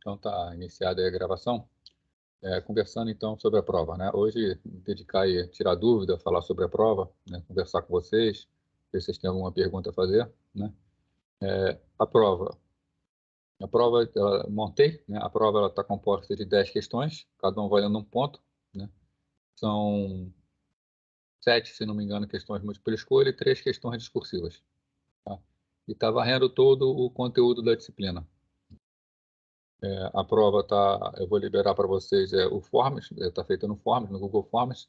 Então tá iniciada aí a gravação. Conversando então sobre a prova, né? Hoje dedicar aí a tirar dúvida, falar sobre a prova, né? Conversar com vocês, ver se vocês têm alguma pergunta a fazer, né? A prova, montei, né? A prova ela está composta de 10 questões, cada um valendo um ponto, né? São 7, se não me engano, questões múltipla escolha e 3 questões discursivas, tá? E está varrendo todo o conteúdo da disciplina. A prova eu vou liberar para vocês o Forms, está feita no Forms, no Google Forms.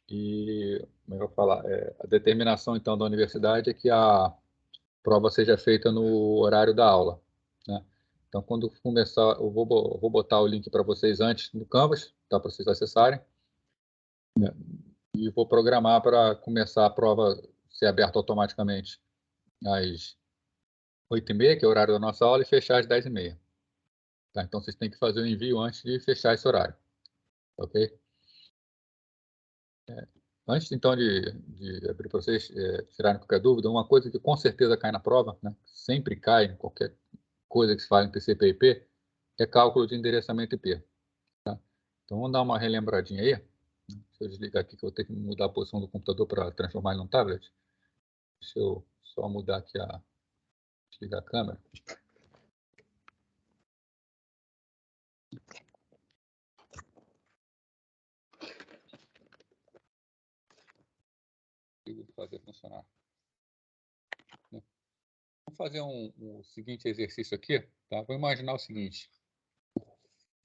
E, como eu vou falar, a determinação, então, da universidade é que a prova seja feita no horário da aula, né? Então, quando começar, eu vou botar o link para vocês antes no Canvas, tá, para vocês acessarem, né? E vou programar para começar a prova ser aberta automaticamente às 8h30, que é o horário da nossa aula, e fechar às 10h30. Tá? Então, vocês têm que fazer o envio antes de fechar esse horário, ok? Antes, então, de abrir para vocês tirarem qualquer dúvida, uma coisa que com certeza cai na prova, né? Sempre cai em qualquer coisa que se fala em TCP IP, é cálculo de endereçamento IP. Tá? Então, vamos dar uma relembradinha aí. Deixa eu desligar aqui, que eu vou ter que mudar a posição do computador para transformar ele num tablet. Deixa eu só mudar aqui desligar a câmera. Consigo fazer funcionar. Vamos fazer um seguinte exercício aqui, tá? Vou imaginar o seguinte: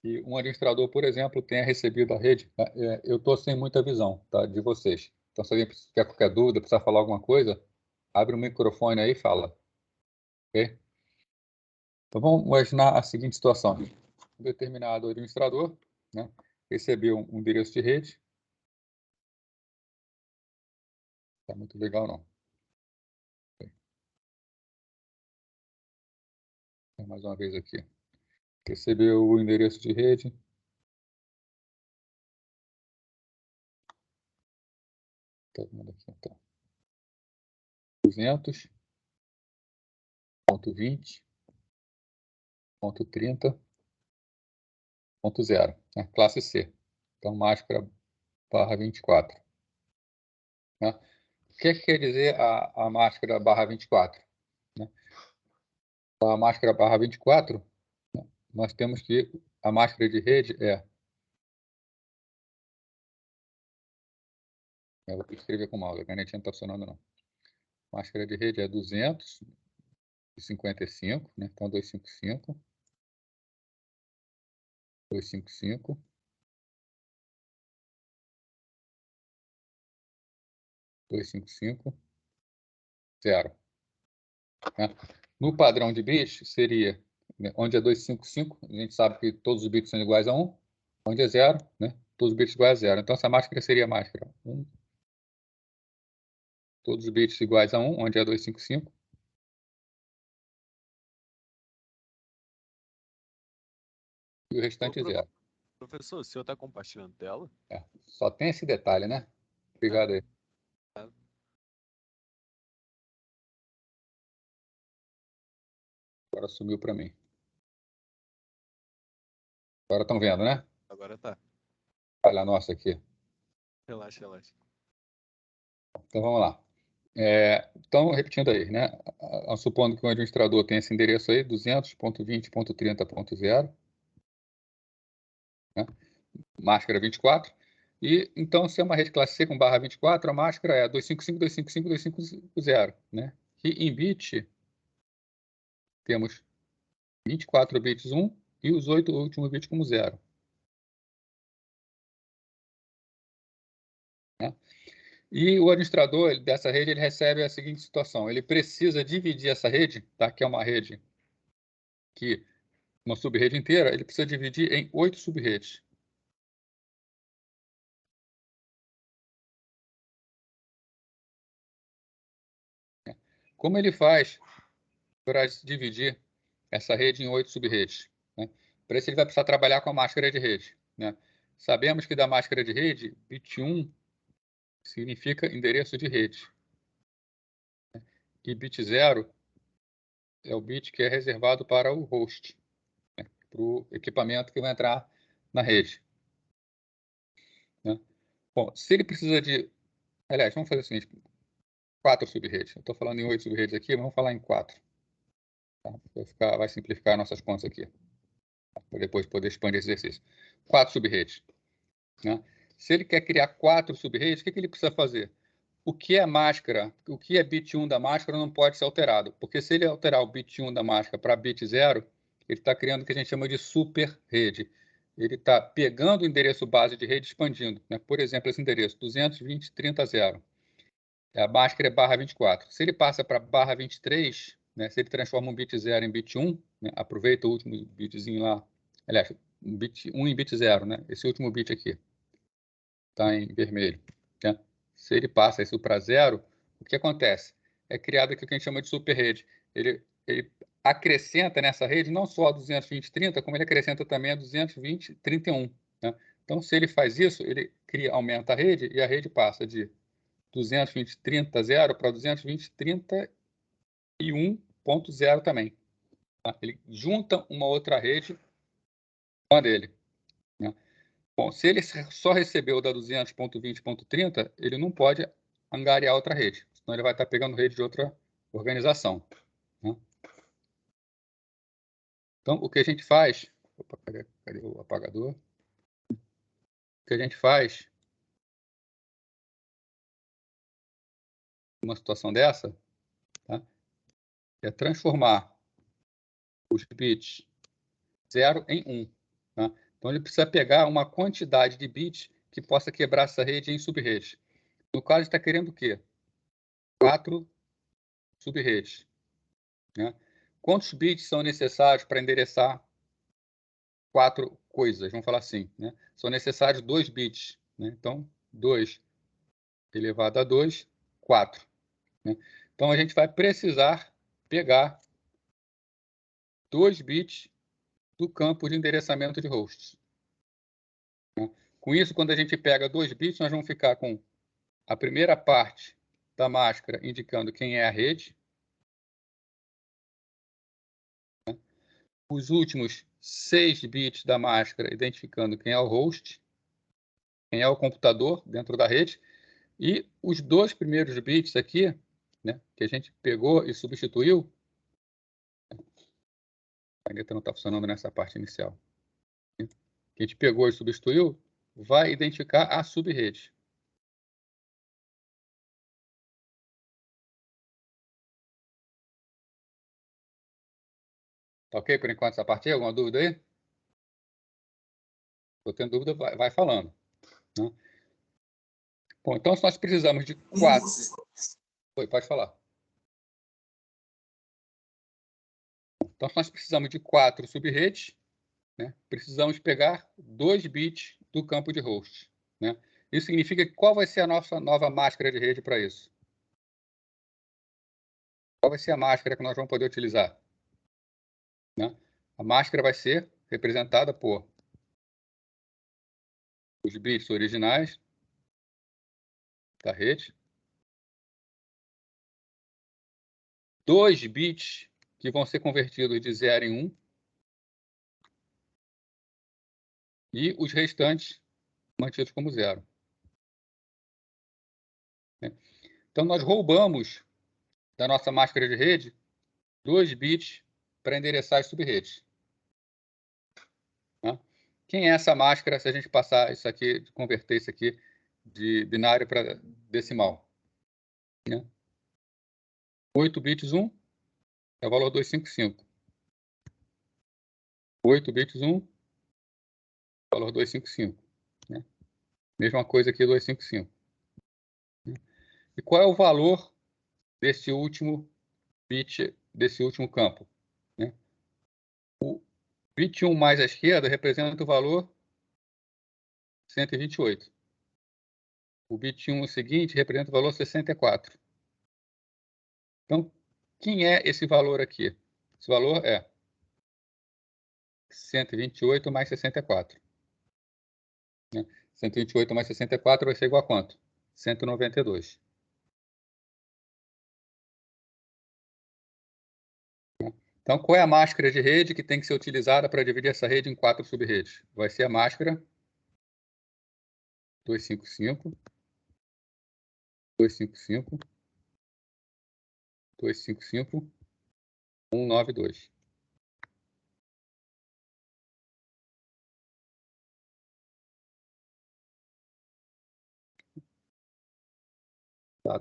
que um administrador, por exemplo, tenha recebido a rede, tá? Eu estou sem muita visão, tá, de vocês. Então, se alguém tiver qualquer dúvida, precisar falar alguma coisa, abre o microfone aí e fala, ok? Então, vamos imaginar a seguinte situação: um determinado administrador, né, recebeu um endereço de rede. Tá muito legal, não. Mais uma vez aqui. Recebeu o endereço de rede. Tá vendo aqui, então. 200.20.30.0, né, classe C. Então, máscara /24. Né? O que quer dizer a máscara /24? Né? A máscara /24, né, nós temos que a máscara de rede eu vou escrever com mouse, a canetinha não está funcionando não. A máscara de rede é 255, né? Então 255, 255, 255, 0. Né? No padrão de bits seria, né, onde é 255, a gente sabe que todos os bits são iguais a 1, onde é 0, né, todos os bits iguais a 0. Então essa máscara seria a máscara 1, todos os bits iguais a 1, onde é 255. E o restante é 0. Professor, o senhor está compartilhando tela? Só tem esse detalhe, né? Obrigado aí. Agora sumiu para mim. Agora estão vendo, né? Agora tá. Olha a nossa aqui. Relaxa, relaxa. Então vamos lá. Então, repetindo aí, né? Supondo que o administrador tem esse endereço aí, 200.20.30.0, né? Máscara 24. E então, se é uma rede classe C com barra 24, a máscara é 255.255.250, né? E em bit, temos 24 bits 1 e os 8 últimos bits como 0. Né? E o administrador dessa rede, ele recebe a seguinte situação: ele precisa dividir essa rede, tá? Que é uma rede uma subrede inteira, ele precisa dividir em 8 subredes. Como ele faz para dividir essa rede em 8 subredes? Né? Para isso, ele vai precisar trabalhar com a máscara de rede. Né? Sabemos que da máscara de rede, bit 1 significa endereço de rede. E bit 0 é o bit que é reservado para o host, né? Para o equipamento que vai entrar na rede, né? Bom, se ele precisa de... Aliás, vamos fazer o seguinte, 4 subredes. Eu estou falando em 8 subredes aqui, mas vamos falar em 4. Tá? Vai simplificar nossas contas aqui, para depois poder expandir esse exercício. 4 subredes, né? Se ele quer criar 4 subredes, o que ele precisa fazer? O que é máscara, o que é bit 1 da máscara não pode ser alterado, porque se ele alterar o bit 1 da máscara para bit 0, ele está criando o que a gente chama de super rede. Ele está pegando o endereço base de rede e expandindo, né? Por exemplo, esse endereço 220.30.0. A máscara é barra 24. Se ele passa para barra 23, né? Se ele transforma um bit 0 em bit 1, né? Aproveita o último bitzinho lá, aliás, um bit 1 em bit 0, né? Esse último bit aqui está em vermelho, né? Se ele passa isso para 0, o que acontece? É criado aqui o que a gente chama de super rede. Ele acrescenta nessa rede não só a 220.30, como ele acrescenta também a 220.31, né? Então, se ele faz isso, ele aumenta a rede e a rede passa de 220.30.0 para 220.31.0 também, tá? Ele junta uma outra rede com a dele, né? Bom, se ele só recebeu da 200.20.30, ele não pode angariar outra rede, senão ele vai estar pegando rede de outra organização, né? Então, o que a gente faz... Opa, cadê o apagador? O que a gente faz numa situação dessa, tá? É transformar os bits 0 em 1. Tá? Então, ele precisa pegar uma quantidade de bits que possa quebrar essa rede em subredes. No caso, está querendo o quê? 4 subredes, né? Quantos bits são necessários para endereçar 4 coisas? Vamos falar assim, né? São necessários 2 bits, né? Então, 2 elevado a 2, 4. Né? Então, a gente vai precisar pegar 2 bits do campo de endereçamento de hosts, né? Com isso, quando a gente pega 2 bits, nós vamos ficar com a primeira parte da máscara indicando quem é a rede, né? Os últimos 6 bits da máscara identificando quem é o host, quem é o computador dentro da rede, e os 2 primeiros bits aqui, né, que a gente pegou e substituiu, a caneta não está funcionando nessa parte inicial, né, que a gente pegou e substituiu, vai identificar a subrede. Tá ok por enquanto essa parte aí? Alguma dúvida aí? Estou tendo dúvida, vai falando, né? Bom, então se nós precisamos de 4... Oi, pode falar. Então, se nós precisamos de 4 subredes, né, precisamos pegar 2 bits do campo de host, né? Isso significa que qual vai ser a nossa nova máscara de rede para isso? Qual vai ser a máscara que nós vamos poder utilizar, né? A máscara vai ser representada por os bits originais da rede, 2 bits que vão ser convertidos de 0 em 1, e os restantes mantidos como 0. Né? Então, nós roubamos da nossa máscara de rede 2 bits para endereçar as subredes. Né? Quem é essa máscara se a gente passar isso aqui, converter isso aqui de binário para decimal? Né? 8 bits 1 é o valor 255. 8 bits 1, valor 255. Né? Mesma coisa aqui, 255. Né? E qual é o valor desse último bit, desse último campo? Né? O bit 1 mais à esquerda representa o valor 128. O bit 1 seguinte representa o valor 64. Então, quem é esse valor aqui? Esse valor é 128 mais 64. Né? 128 mais 64 vai ser igual a quanto? 192. Então, qual é a máscara de rede que tem que ser utilizada para dividir essa rede em 4 sub-redes? Vai ser a máscara 255, 255, 255, 192.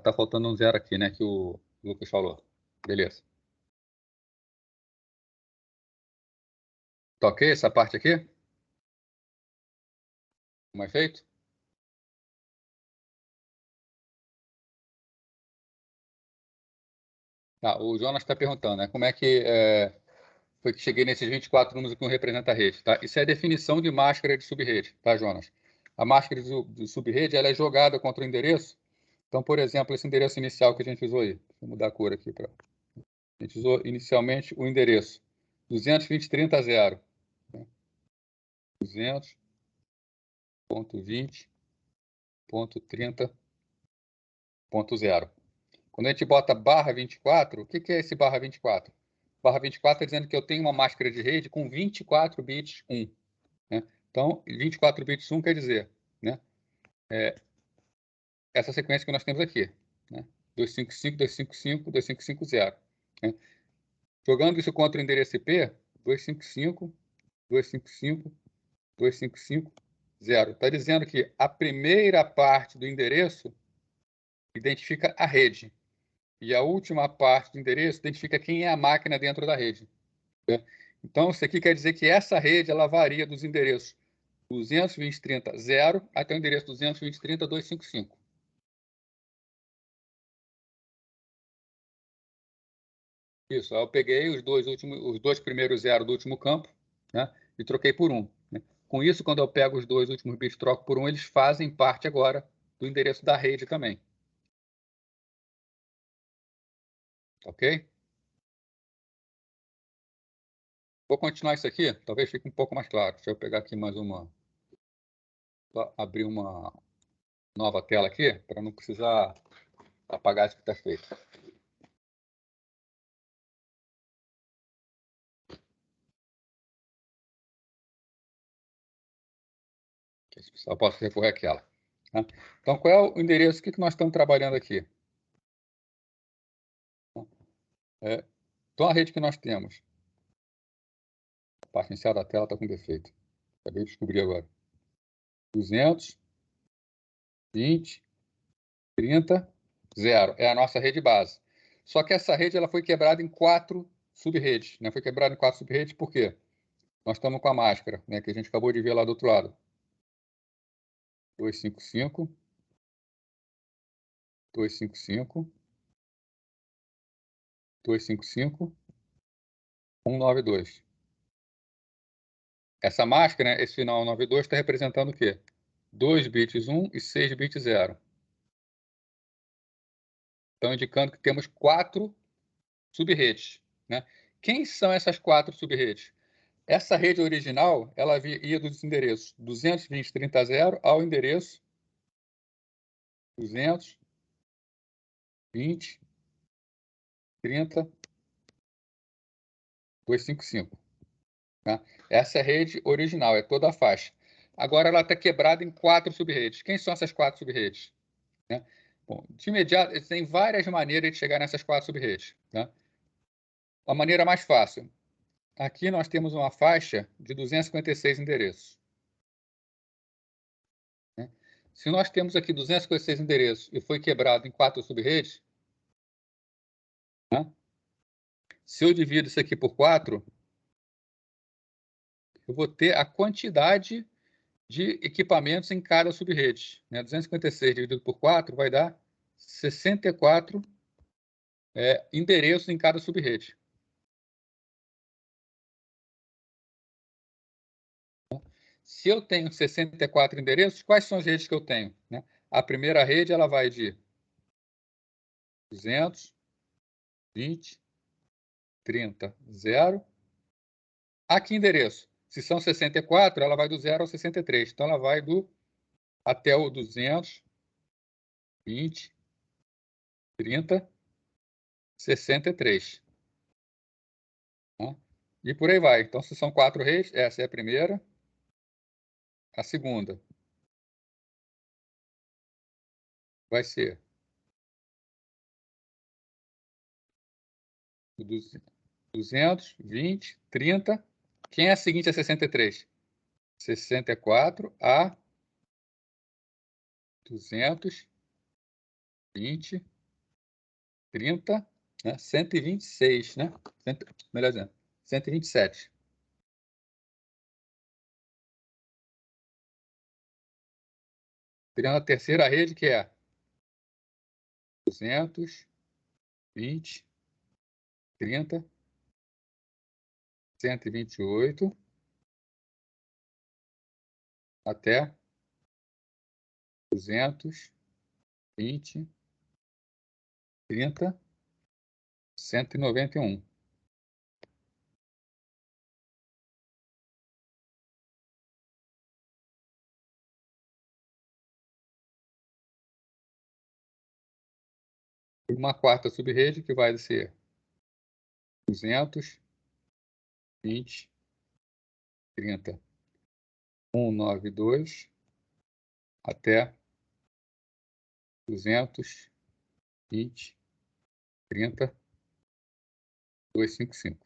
Tá faltando um zero aqui, né, que o Lucas falou. Beleza. Tá ok essa parte aqui? Como é feito? Tá, o Jonas está perguntando, né, como é que foi que cheguei nesses 24 números que não representa a rede, tá? Isso é a definição de máscara de subrede, tá, Jonas? A máscara de subrede, ela é jogada contra o endereço. Então, por exemplo, esse endereço inicial que a gente usou aí. Vou mudar a cor aqui para. A gente usou inicialmente o endereço 220.30.0, né? 200.20.30.0. Quando a gente bota barra 24, o que é esse barra 24? Barra 24 está dizendo que eu tenho uma máscara de rede com 24 bits 1. Né? Então, 24 bits 1 quer dizer, né, essa sequência que nós temos aqui, né? 255, 255, 2550. Né? Jogando isso contra o endereço IP, 255, 255, 255, 0. Está dizendo que a primeira parte do endereço identifica a rede. E a última parte do endereço identifica quem é a máquina dentro da rede. Né? Então, isso aqui quer dizer que essa rede ela varia dos endereços 220.30.0 até o endereço 220.30.255. Isso, aí eu peguei os dois primeiros zeros do último campo, né, e troquei por 1. Né? Com isso, quando eu pego os dois últimos bits e troco por 1, eles fazem parte agora do endereço da rede também. Ok? Vou continuar isso aqui, talvez fique um pouco mais claro. Deixa eu pegar aqui mais uma. Só abrir uma nova tela aqui, para não precisar apagar isso que está feito. Só posso recorrer àquela. Tá? Então, qual é o endereço? O que nós estamos trabalhando aqui? Então, a rede que nós temos. A parte inicial da tela está com defeito. Acabei de descobrir agora. 220.30.0. É a nossa rede base. Só que essa rede ela foi quebrada em 4 sub-redes. Né? Foi quebrada em 4 sub-redes por quê? Nós estamos com a máscara, né, que a gente acabou de ver lá do outro lado. 255, 255, 255, 192. Essa máscara, né, esse final 192, está representando o quê? 2 bits 1 e 6 bits 0. Estão indicando que temos 4 sub-redes. Né? Quem são essas 4 sub-redes? Essa rede original, ela ia dos endereços 220.30.0 ao endereço 220.30.255. Tá? Essa é a rede original, é toda a faixa. Agora ela está quebrada em 4 sub-redes. Quem são essas 4 sub-redes? Né? Bom, de imediato, tem várias maneiras de chegar nessas 4 sub-redes. Né? A maneira mais fácil. Aqui nós temos uma faixa de 256 endereços. Né? Se nós temos aqui 256 endereços e foi quebrado em 4 sub-redes, né? Se eu divido isso aqui por 4, eu vou ter a quantidade de equipamentos em cada sub-rede. Né? 256 dividido por 4 vai dar 64 endereços em cada sub-rede. Se eu tenho 64 endereços, quais são as redes que eu tenho? Né? A primeira rede ela vai de 220.30.0. A que endereço? Se são 64, ela vai do 0 ao 63. Então, ela vai até o 220.30.63. E por aí vai. Então, se são 4 redes, essa é a primeira. A segunda vai ser 200, 20, 30. Quem é a seguinte a 63? 64 a 200, 20, 30, né? 126, né? Melhor dizendo, 127. Criando a terceira rede, que é 200, 20, 30, 128, até 200, 20, 30, 191. Uma quarta subrede que vai ser 200, 20, 30, 192, até 200, 20, 30, 255.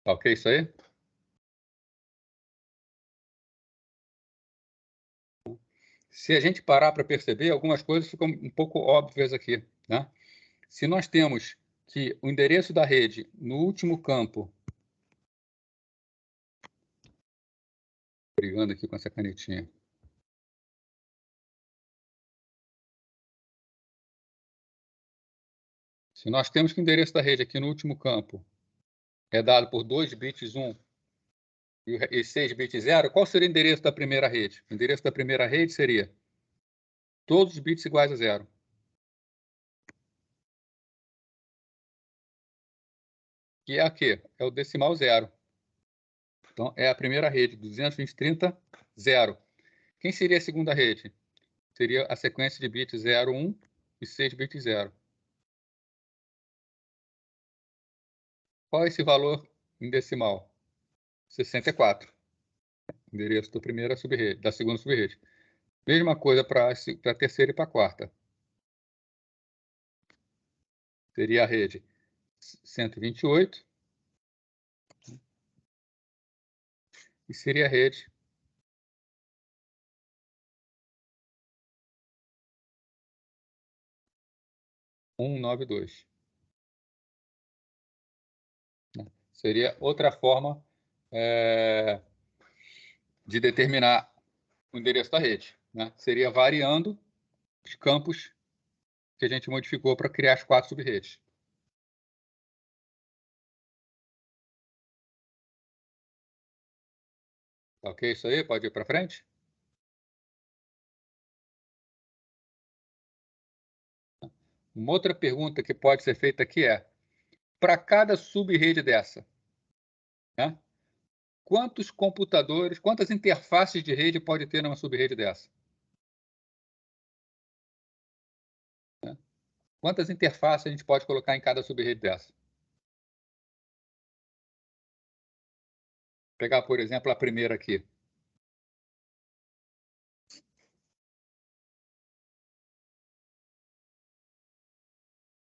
Tá ok isso aí? Se a gente parar para perceber, algumas coisas ficam um pouco óbvias aqui, né? Se nós temos que o endereço da rede no último campo, brigando aqui com essa canetinha, se nós temos que o endereço da rede aqui no último campo é dado por 2 bits 1 e 6 bits 0, qual seria o endereço da primeira rede? O endereço da primeira rede seria todos os bits iguais a 0. Que é a quê? É o decimal 0. Então, é a primeira rede, 220, 30, 0. Quem seria a segunda rede? Seria a sequência de bits 0, 1 e 6 bits 0. Qual é esse valor em decimal? 64. Endereço da primeira subrede, da segunda subrede. Mesma coisa para a terceira e para a quarta. Seria a rede 128 e seria a rede 192. Seria outra forma de determinar o endereço da rede, né? Seria variando os campos que a gente modificou para criar as 4 subredes. Ok, isso aí? Pode ir para frente? Uma outra pergunta que pode ser feita aqui é, para cada subrede dessa, né, quantos computadores, quantas interfaces de rede pode ter numa subrede dessa? Né? Quantas interfaces a gente pode colocar em cada subrede dessa? Vou pegar, por exemplo, a primeira aqui.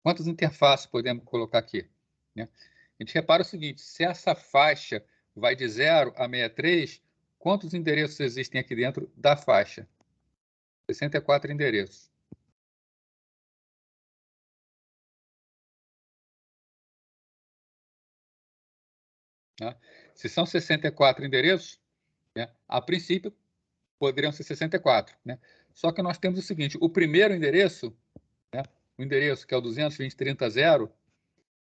Quantas interfaces podemos colocar aqui? Né? A gente repara o seguinte, se essa faixa vai de 0 a 63, quantos endereços existem aqui dentro da faixa? 64 endereços. Né? Se são 64 endereços, né, a princípio poderiam ser 64. Né? Só que nós temos o seguinte, o primeiro endereço, né, o endereço que é o 220.30.0,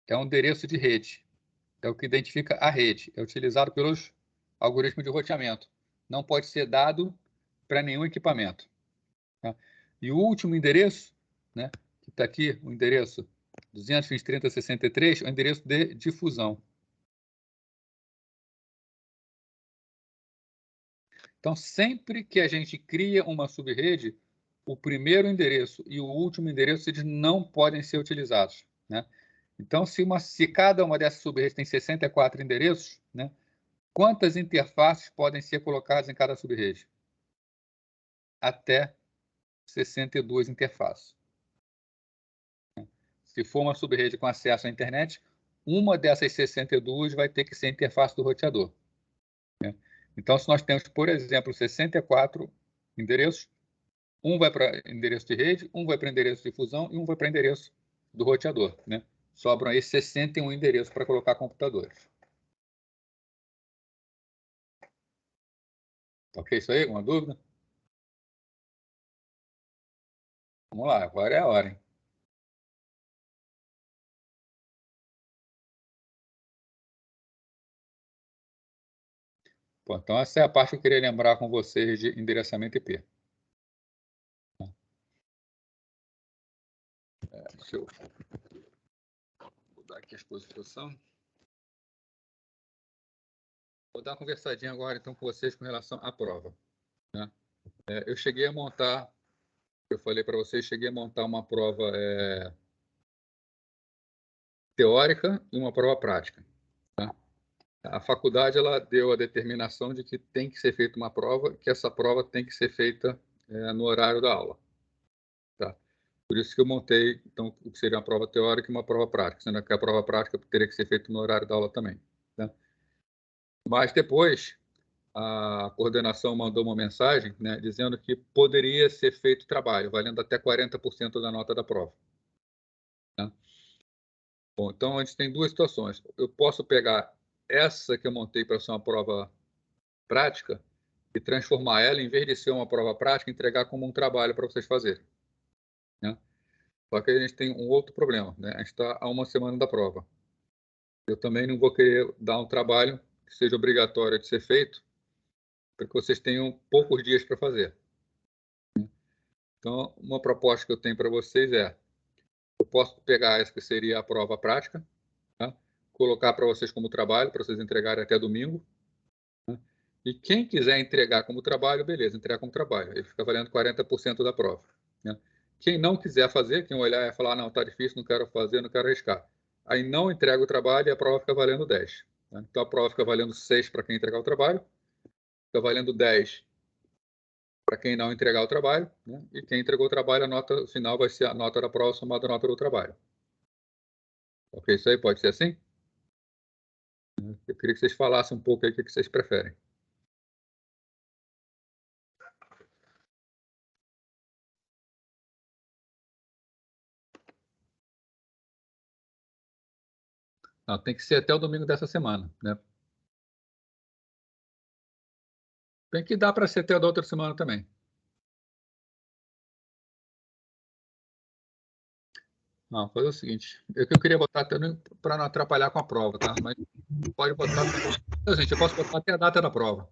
é um endereço de rede. É o que identifica a rede. É utilizado pelos algoritmos de roteamento. Não pode ser dado para nenhum equipamento. Tá? E o último endereço, né, que está aqui, o endereço 220.30.63, é o endereço de difusão. Então, sempre que a gente cria uma subrede, o primeiro endereço e o último endereço eles não podem ser utilizados, né? Então, se cada uma dessas sub-redes tem 64 endereços, né, quantas interfaces podem ser colocadas em cada sub-rede? Até 62 interfaces. Se for uma sub-rede com acesso à internet, uma dessas 62 vai ter que ser a interface do roteador, né? Então, se nós temos, por exemplo, 64 endereços, um vai para endereço de rede, um vai para endereço de fusão e um vai para endereço do roteador, né? Sobram aí 61 endereços para colocar computadores. Ok, isso aí? Alguma dúvida? Vamos lá, agora é a hora, hein? Bom, então, essa é a parte que eu queria lembrar com vocês de endereçamento IP. Deixa eu mudar aqui a exposição. Vou dar uma conversadinha agora, então, com vocês com relação à prova, né? Eu cheguei a montar, eu falei para vocês, cheguei a montar uma prova teórica e uma prova prática, tá? A faculdade ela deu a determinação de que tem que ser feita uma prova, que essa prova tem que ser feita no horário da aula, tá? Por isso que eu montei, então, o que seria uma prova teórica e uma prova prática, sendo que a prova prática teria que ser feita no horário da aula também, tá? Mas depois, a coordenação mandou uma mensagem, né, dizendo que poderia ser feito trabalho, valendo até 40% da nota da prova, né? Bom, então, a gente tem duas situações. Eu posso pegar essa que eu montei para ser uma prova prática e transformar ela, em vez de ser uma prova prática, entregar como um trabalho para vocês fazerem, né? Só que a gente tem um outro problema, né? A gente está a uma semana da prova. Eu também não vou querer dar um trabalho que seja obrigatório de ser feito, porque vocês tenham poucos dias para fazer. Então, uma proposta que eu tenho para vocês é: eu posso pegar essa que seria a prova prática, tá? Colocar para vocês como trabalho, para vocês entregarem até domingo, né? E quem quiser entregar como trabalho, beleza, entrega como trabalho. Aí fica valendo 40% da prova, né? Quem não quiser fazer, quem olhar e falar, não, está difícil, não quero fazer, não quero arriscar, aí não entrega o trabalho e a prova fica valendo 10. Né? Então, a prova fica valendo 6 para quem entregar o trabalho, fica valendo 10 para quem não entregar o trabalho, né? E quem entregou o trabalho, a nota final vai ser a nota da prova somada à nota do trabalho. Ok, isso aí pode ser assim? Eu queria que vocês falassem um pouco aí o que vocês preferem. Não, tem que ser até o domingo dessa semana, né? Tem que dar para ser até da outra semana também. Não, fazer o seguinte, eu queria botar também para não atrapalhar com a prova, tá? Mas pode botar também. Então, gente, eu posso botar até a data da prova.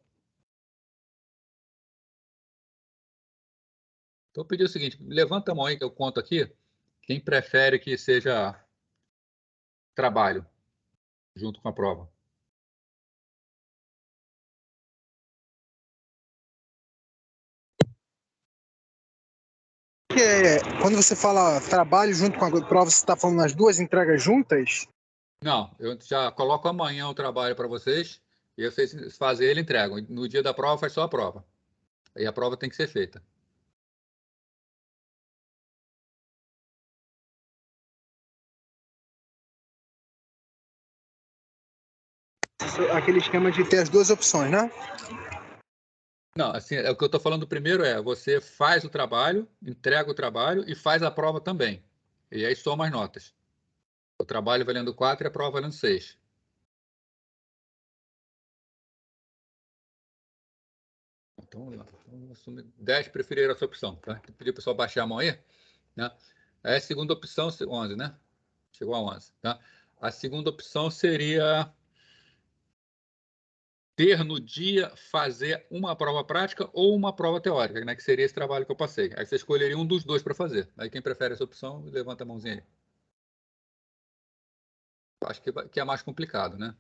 Então, eu pedi o seguinte, levanta a mão aí que eu conto aqui, quem prefere que seja trabalho junto com a prova. Quando você fala trabalho junto com a prova, você está falando as duas entregas juntas? Não, eu já coloco amanhã o trabalho para vocês e vocês fazem ele e entregam. No dia da prova faz só a prova. Aí a prova tem que ser feita. Aquele esquema de ter as duas opções, né? Não, assim, o que eu estou falando primeiro é, você faz o trabalho, entrega o trabalho e faz a prova também. E aí soma as notas. O trabalho valendo 4 e a prova valendo 6. Então, 10 preferiram essa opção, tá? Pedir o pessoal baixar a mão aí, né? Aí a segunda opção, 11, né? Chegou a 11, tá? A segunda opção seria ter no dia fazer uma prova prática ou uma prova teórica, né? Que seria esse trabalho que eu passei. Aí você escolheria um dos dois para fazer. Aí quem prefere essa opção, levanta a mãozinha aí. Acho que é mais complicado, né?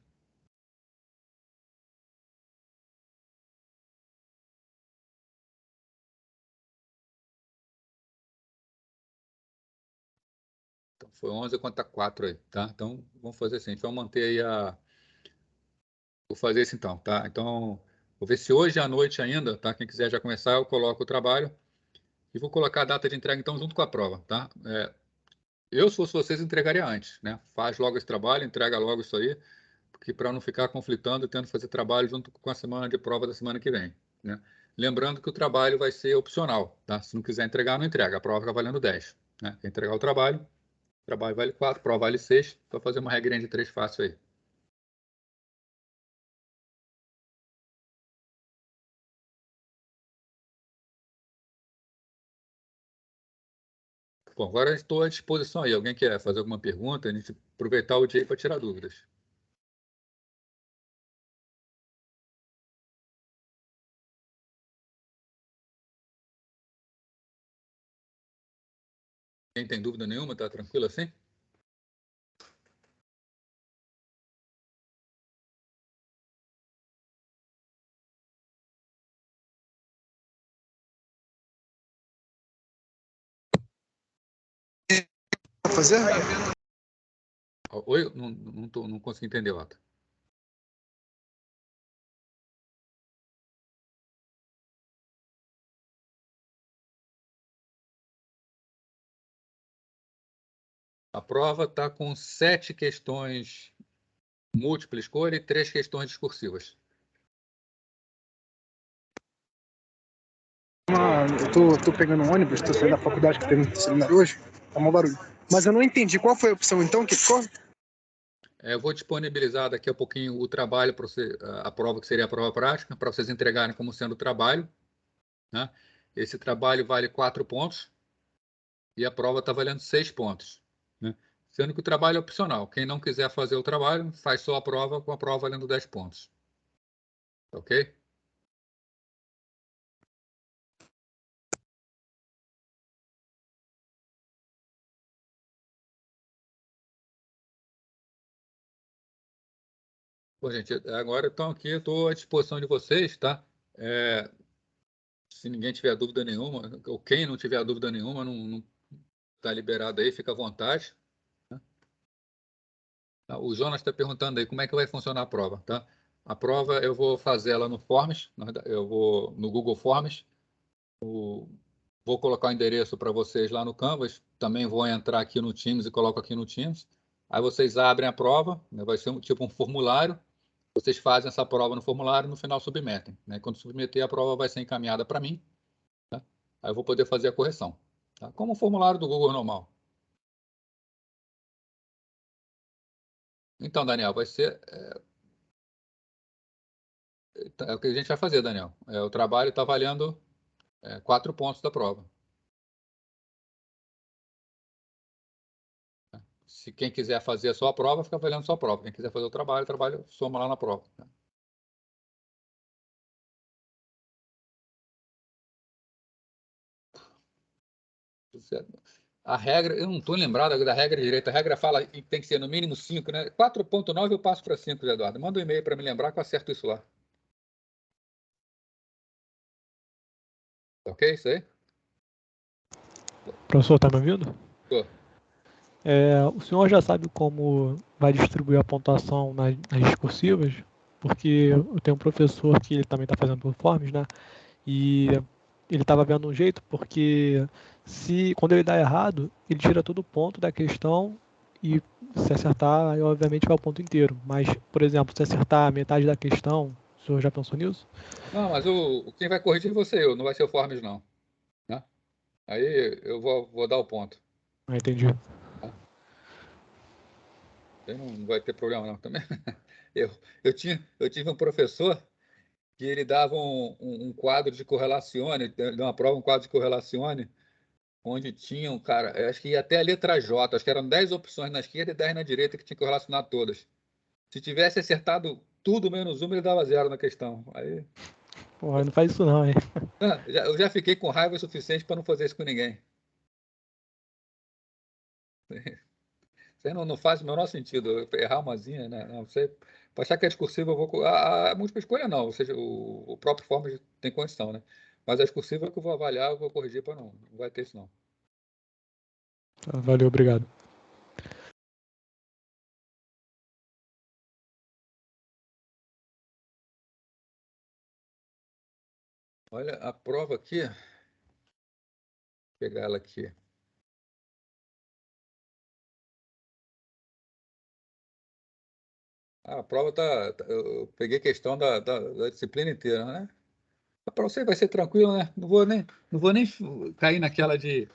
Foi 11 contra 4 aí, tá? Então, vamos fazer assim. A gente vai manter aí a... Vou fazer isso então, tá? Então, vou ver se hoje à noite ainda, tá? Quem quiser já começar, eu coloco o trabalho. E vou colocar a data de entrega, então, junto com a prova, tá? Eu, se fosse vocês, entregaria antes, né? Faz logo esse trabalho, entrega logo isso aí, porque para não ficar conflitando, tendo que fazer trabalho junto com a semana de prova da semana que vem, né? Lembrando que o trabalho vai ser opcional, tá? Se não quiser entregar, não entrega. A prova fica valendo 10, né? Quer entregar o trabalho vale 4, prova vale 6, para fazer uma regrinha de 3 fácil aí. Bom, agora estou à disposição aí. Alguém quer fazer alguma pergunta? A gente aproveitar o dia para tirar dúvidas. Quem tem dúvida nenhuma, tá tranquilo assim? Fazer? Oi, não consegui entender, Otto. A prova está com 7 questões múltipla escolha e 3 questões discursivas. Eu tô pegando um ônibus, tô saindo da faculdade que teve um seminário hoje, tá mó barulho. Mas eu não entendi, qual foi a opção então que ficou? Eu vou disponibilizar daqui a pouquinho o trabalho para você, a prova que seria a prova prática, para vocês entregarem como sendo trabalho, né? Esse trabalho vale 4 pontos e a prova está valendo 6 pontos, né? Sendo que o trabalho é opcional. Quem não quiser fazer o trabalho, faz só a prova com a prova valendo 10 pontos. Ok? Bom, gente, agora então aqui eu estou à disposição de vocês, tá? Se ninguém tiver dúvida nenhuma, ou quem não tiver dúvida nenhuma, não está liberado aí, fica à vontade. Tá? O Jonas está perguntando aí como é que vai funcionar a prova, tá? A prova eu vou fazer ela no Forms, eu vou no Google Forms, vou colocar o endereço para vocês lá no Canvas, também vou entrar aqui no Teams e coloco aqui no Teams. Aí vocês abrem a prova, né? Vai ser tipo um formulário, vocês fazem essa prova no formulário e no final submetem, né? Quando submeter, a prova vai ser encaminhada para mim, tá? Aí eu vou poder fazer a correção, tá? Como um formulário do Google normal. Então, Daniel, vai ser o que a gente vai fazer, Daniel. O trabalho está valendo 4 pontos da prova. Se quem quiser fazer a sua prova, fica valendo a sua prova. Quem quiser fazer o trabalho soma lá na prova. A regra, eu não estou lembrado da regra direita. A regra fala que tem que ser no mínimo 5, né? 4.9 eu passo para 5, Eduardo. Manda um e-mail para me lembrar que eu acerto isso lá. Tá ok? Isso aí? Professor, tá me ouvindo? Tô. O senhor já sabe como vai distribuir a pontuação nas discursivas? Porque eu tenho um professor que ele também está fazendo performance, né? E ele estava vendo um jeito, porque quando ele dá errado, ele tira todo o ponto da questão e se acertar, aí obviamente vai o ponto inteiro. Mas, por exemplo, se acertar metade da questão, o senhor já pensou nisso? Não, mas quem vai corrigir é você, não vai ser o Forms, não. Né? Aí eu vou dar o ponto. Ah, entendi. Tá? Aí não vai ter problema, não. Também. Eu tive um professor que ele dava um quadro de correlacione, deu uma prova, um quadro de correlacione, onde tinham, cara, eu acho que ia até a letra J, acho que eram 10 opções na esquerda e 10 na direita que tinha que correlacionar todas. Se tivesse acertado tudo menos uma, ele dava 0 na questão. Aí, Pô, não faz isso não, hein? eu já fiquei com raiva o suficiente para não fazer isso com ninguém. Isso aí não faz o menor sentido. Eu errar umazinha, né? Não, para achar que é discursiva, eu vou. A múltipla escolha não, ou seja, o próprio Formas tem condição, né? Mas a discursiva é que eu vou avaliar, eu vou corrigir para não vai ter isso não. Valeu, obrigado. Olha, a prova aqui, vou pegar ela aqui. A prova eu peguei questão da disciplina inteira, né? Para você vai ser tranquilo, né? Não vou nem cair naquela de,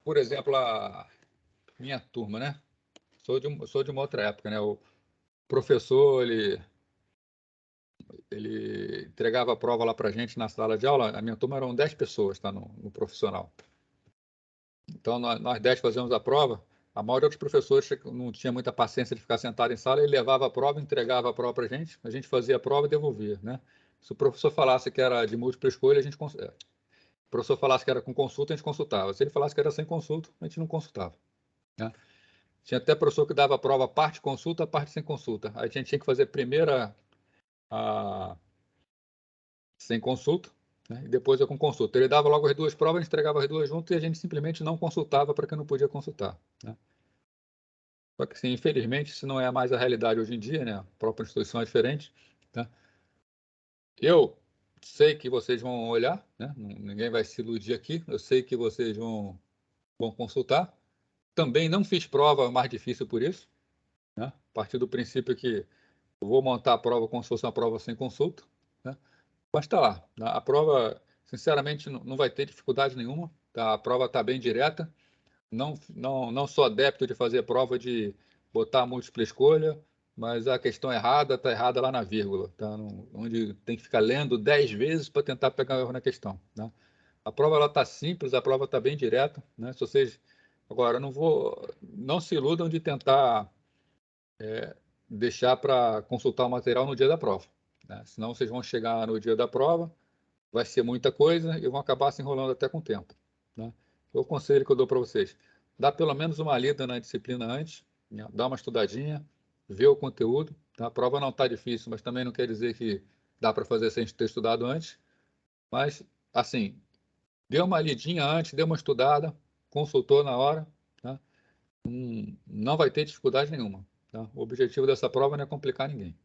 por exemplo, a minha turma, né? Sou de uma outra época, né? O professor, ele entregava a prova lá para gente na sala de aula. A minha turma eram 10 pessoas, tá? No profissional. Então, nós 10 fazíamos a prova. A maioria dos professores não tinha muita paciência de ficar sentado em sala, ele levava a prova, entregava a prova para a gente fazia a prova e devolvia, né? Se o professor falasse que era de múltipla escolha, o professor falasse que era com consulta, a gente consultava. Se ele falasse que era sem consulta, a gente não consultava, né? Tinha até professor que dava a prova parte consulta, parte sem consulta. Aí a gente tinha que fazer primeira a sem consulta, né? E depois com consulta. Ele dava logo as duas provas, a gente entregava as duas juntas e a gente simplesmente não consultava para quem não podia consultar, né? Só que, sim, infelizmente, isso não é mais a realidade hoje em dia, né? A própria instituição é diferente, tá? Eu sei que vocês vão olhar, né? Ninguém vai se iludir aqui. Eu sei que vocês vão consultar. Também não fiz prova mais difícil por isso, né? A partir do princípio que eu vou montar a prova como se fosse uma prova sem consulta, né? Mas está lá. A prova, sinceramente, não vai ter dificuldade nenhuma, tá? A prova está bem direta. Não sou adepto de fazer prova de botar múltipla escolha, mas a questão errada está errada lá na vírgula, tá? Onde tem que ficar lendo 10 vezes para tentar pegar o erro na questão, né? A prova está simples, a prova está bem direta, né? Se vocês agora não se iludam de tentar deixar para consultar o material no dia da prova, né? Senão vocês vão chegar no dia da prova, vai ser muita coisa e vão acabar se enrolando até com o tempo, né? O conselho que eu dou para vocês: dá pelo menos uma lida na disciplina antes, né? Dá uma estudadinha, vê o conteúdo, tá? A prova não está difícil, mas também não quer dizer que dá para fazer sem ter estudado antes. Mas, assim, dê uma lidinha antes, dê uma estudada, consultou na hora, tá? Não vai ter dificuldade nenhuma, tá? O objetivo dessa prova não é complicar ninguém.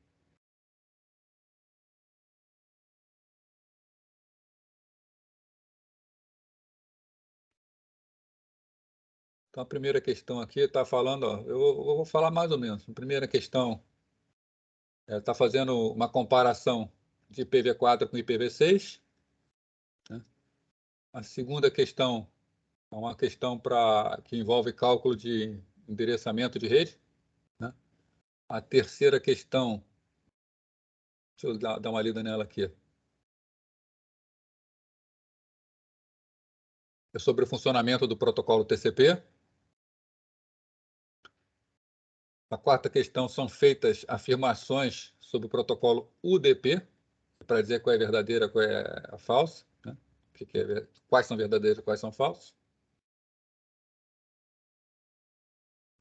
Então, a primeira questão aqui está falando, ó, eu vou falar mais ou menos. A primeira questão está fazendo uma comparação de IPv4 com IPv6, né? A segunda questão é uma questão que envolve cálculo de endereçamento de rede, né? A terceira questão, deixa eu dar uma lida nela aqui, é sobre o funcionamento do protocolo TCP. A quarta questão são feitas afirmações sobre o protocolo UDP, para dizer qual é verdadeira, qual é a falsa, né? Quais são verdadeiros e quais são falsos.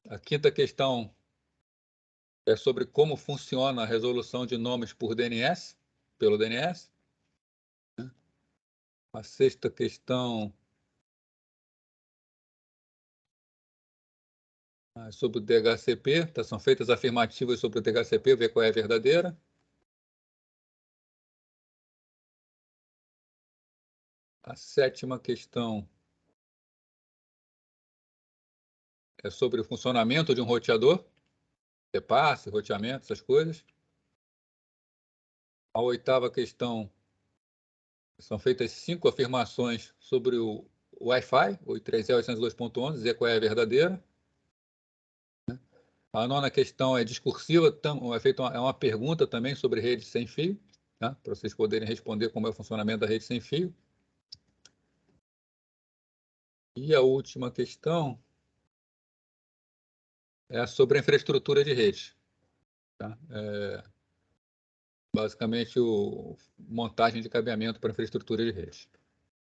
A quinta questão é sobre como funciona a resolução de nomes por DNS, pelo DNS. A sexta questão é sobre o DHCP, tá? São feitas afirmativas sobre o DHCP, ver qual é a verdadeira. A sétima questão é sobre o funcionamento de um roteador, repasse, roteamento, essas coisas. A oitava questão são feitas 5 afirmações sobre o Wi-Fi, o 3E802.11, dizer qual é a verdadeira. A nona questão é discursiva, é uma pergunta também sobre rede sem fio, tá? Para vocês poderem responder como é o funcionamento da rede sem fio. E a última questão é sobre a infraestrutura de rede, tá? Basicamente, montagem de cabeamento para infraestrutura de rede.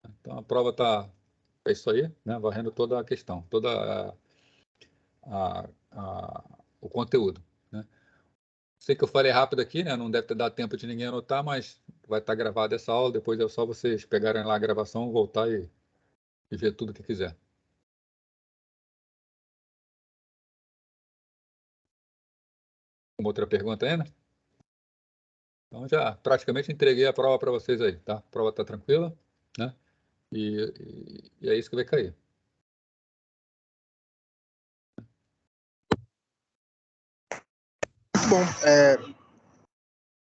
Então, a prova é isso aí, né? Varrendo toda a questão, o conteúdo, né? Sei que eu falei rápido aqui, né? Não deve ter dado tempo de ninguém anotar, mas vai estar gravada essa aula. Depois é só vocês pegarem lá a gravação, voltar e ver tudo o que quiser. Uma outra pergunta ainda? Então, já praticamente entreguei a prova para vocês aí, tá? A prova está tranquila, né? E é isso que vai cair. Muito bom.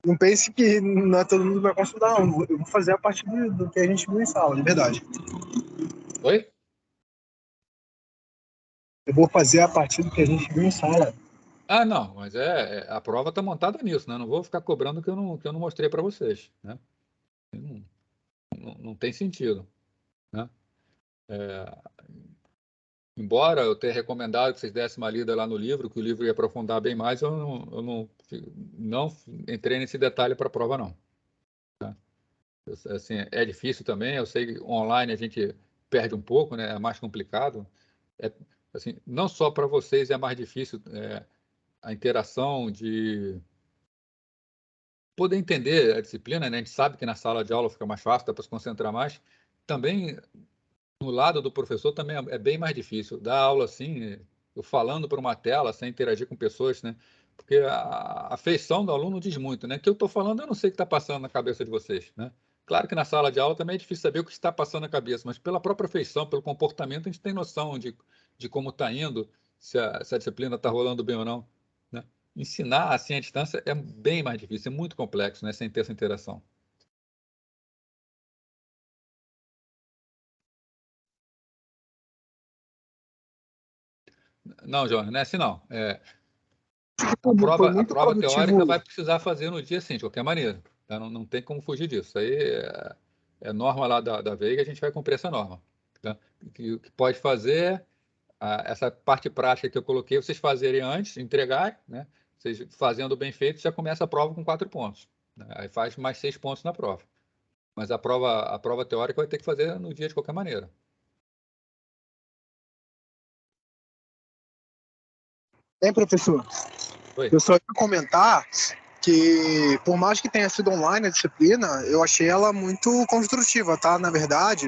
Não pense que não é todo mundo que vai consultar, não. Eu vou fazer a partir do que a gente viu em sala, de verdade. Oi? Eu vou fazer a partir do que a gente viu em sala. Ah, não, mas a prova está montada nisso, né? Não vou ficar cobrando o que eu não mostrei para vocês, né? Não tem sentido, né? Embora eu tenha recomendado que vocês dessem uma lida lá no livro, que o livro ia aprofundar bem mais, eu não entrei nesse detalhe para a prova, não. Tá? Assim, é difícil também, eu sei que online a gente perde um pouco, né? É mais complicado. Assim, não só para vocês é mais difícil a interação de poder entender a disciplina, né? A gente sabe que na sala de aula fica mais fácil, dá para se concentrar mais. Também no lado do professor também é bem mais difícil. Dar aula assim, eu falando para uma tela, sem interagir com pessoas, né? Porque a feição do aluno diz muito, né? O que eu estou falando, eu não sei o que está passando na cabeça de vocês, né? Claro que na sala de aula também é difícil saber o que está passando na cabeça, mas pela própria feição, pelo comportamento, a gente tem noção de como está indo, se a disciplina está rolando bem ou não, né? Ensinar assim à distância é bem mais difícil, é muito complexo, né? Sem ter essa interação. Não, João, não é assim não. Foi A muito prova teórica produtivo. vai precisar fazer no dia sim, de qualquer maneira. Tá? Não tem como fugir disso. Isso aí é norma lá da Veiga, a gente vai cumprir essa norma. Tá? O que pode fazer, essa parte prática que eu coloquei, vocês fazerem antes, entregar, né? Vocês fazendo bem feito, já começa a prova com 4 pontos. Né? Aí faz mais 6 pontos na prova. Mas a prova teórica vai ter que fazer no dia de qualquer maneira. Hein, professor? Oi? Eu só ia comentar que, por mais que tenha sido online a disciplina, eu achei ela muito construtiva, tá? Na verdade,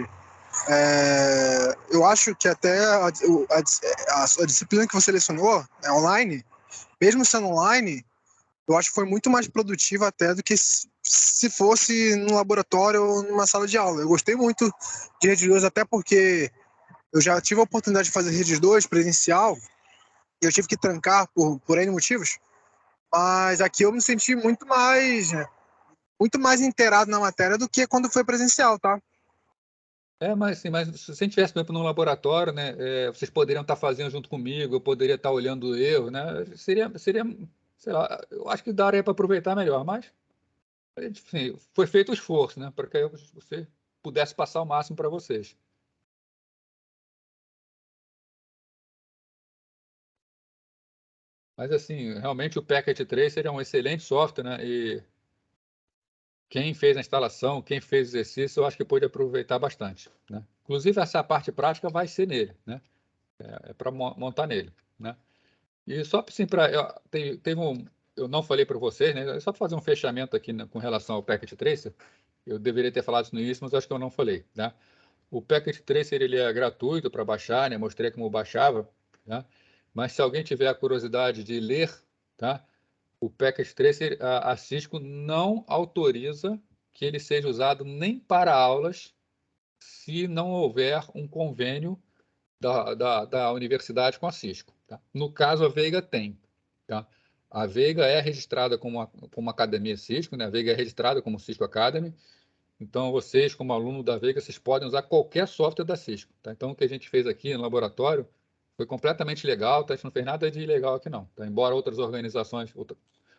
eu acho que até a disciplina que você selecionou, online, mesmo sendo online, eu acho que foi muito mais produtiva até do que se fosse num laboratório ou numa sala de aula. Eu gostei muito de Redes 2, até porque eu já tive a oportunidade de fazer Redes 2 presencial e eu tive que trancar por N motivos, mas aqui eu me senti muito mais inteirado na matéria do que quando foi presencial, tá? Mas assim, mas se a gente tivesse, por exemplo, num laboratório, né, vocês poderiam estar fazendo junto comigo, eu poderia estar olhando o erro, né? Seria, sei lá, eu acho que daria para aproveitar melhor, mas enfim, foi feito o esforço, né, para que você pudesse passar o máximo para vocês. Mas assim, realmente o Packet 3 seria um excelente software, né? E quem fez a instalação, quem fez o exercício, eu acho que pôde aproveitar bastante, né? Inclusive essa parte prática vai ser nele, né? É para montar nele, né? E só assim, teve eu não falei para vocês, né? Só para fazer um fechamento aqui, né, com relação ao Packet Tracer, eu deveria ter falado isso no início, mas acho que eu não falei, né? O Packet Tracer ele é gratuito para baixar, né? Mostrei como baixava, né? Mas se alguém tiver a curiosidade de ler, tá? O Packet Tracer, a Cisco não autoriza que ele seja usado nem para aulas se não houver um convênio da universidade com a Cisco. Tá? No caso, a Veiga tem. Tá? A Veiga é registrada como academia Cisco, né? A Veiga é registrada como Cisco Academy. Então, vocês, como aluno da Veiga, vocês podem usar qualquer software da Cisco. Tá? Então, o que a gente fez aqui no laboratório foi completamente legal, tá? A gente não fez nada de ilegal aqui, não. Tá? Embora outras organizações,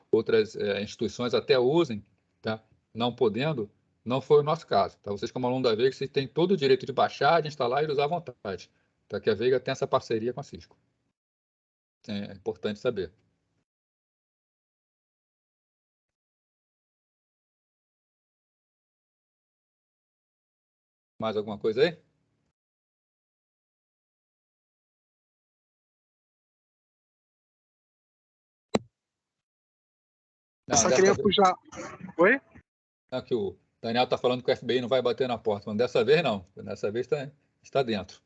outras instituições até usem, tá? Não podendo, não foi o nosso caso. Tá? Vocês, como aluno da Veiga, vocês têm todo o direito de baixar, de instalar e de usar à vontade. Tá? Que a Veiga tem essa parceria com a Cisco. É importante saber. Mais alguma coisa aí? Eu Não, só dessa queria vez. puxar. Oi? Não, que o Daniel está falando que o FBI não vai bater na porta, mas dessa vez não. Dessa vez está dentro.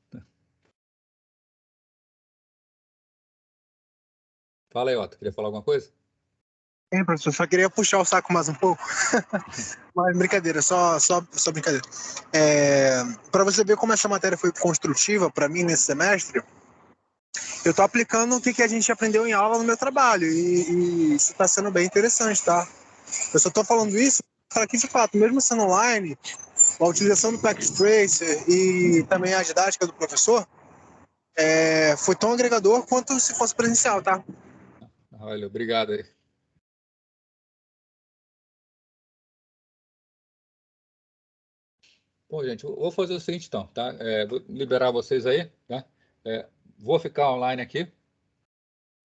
Fala aí, Otto. Queria falar alguma coisa? Professor, só queria puxar o saco mais um pouco. Mas brincadeira, só brincadeira. Para você ver como essa matéria foi construtiva para mim nesse semestre, eu estou aplicando o que a gente aprendeu em aula no meu trabalho e isso está sendo bem interessante, tá? Eu só estou falando isso para que, de fato, mesmo sendo online, a utilização do Package Tracer e também a didática do professor foi tão agregador quanto se fosse presencial, tá? Olha, obrigado aí. Bom, gente, eu vou fazer o seguinte então, tá? Vou liberar vocês aí, tá? Vou ficar online aqui,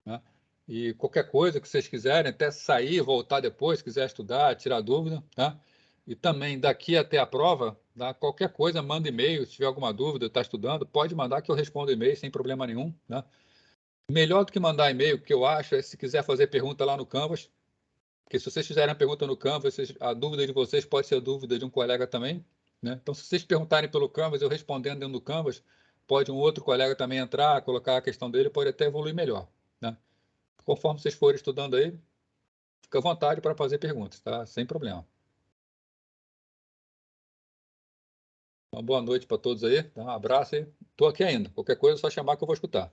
né? E qualquer coisa que vocês quiserem, até sair, voltar depois, se quiser estudar, tirar dúvida, tá? E também daqui até a prova, tá? Qualquer coisa, manda e-mail, se tiver alguma dúvida, está estudando, pode mandar que eu respondo e-mail sem problema nenhum, tá? Melhor do que mandar e-mail, que eu acho, é se quiser fazer pergunta lá no Canvas, porque se vocês fizerem a pergunta no Canvas, a dúvida de vocês pode ser a dúvida de um colega também, né? Então, se vocês perguntarem pelo Canvas, eu respondendo dentro do Canvas, pode um outro colega também entrar, colocar a questão dele, pode até evoluir melhor, né? Conforme vocês forem estudando aí, fica à vontade para fazer perguntas, tá? Sem problema. Uma boa noite para todos aí, tá? Um abraço e estou aqui ainda. Qualquer coisa é só chamar que eu vou escutar.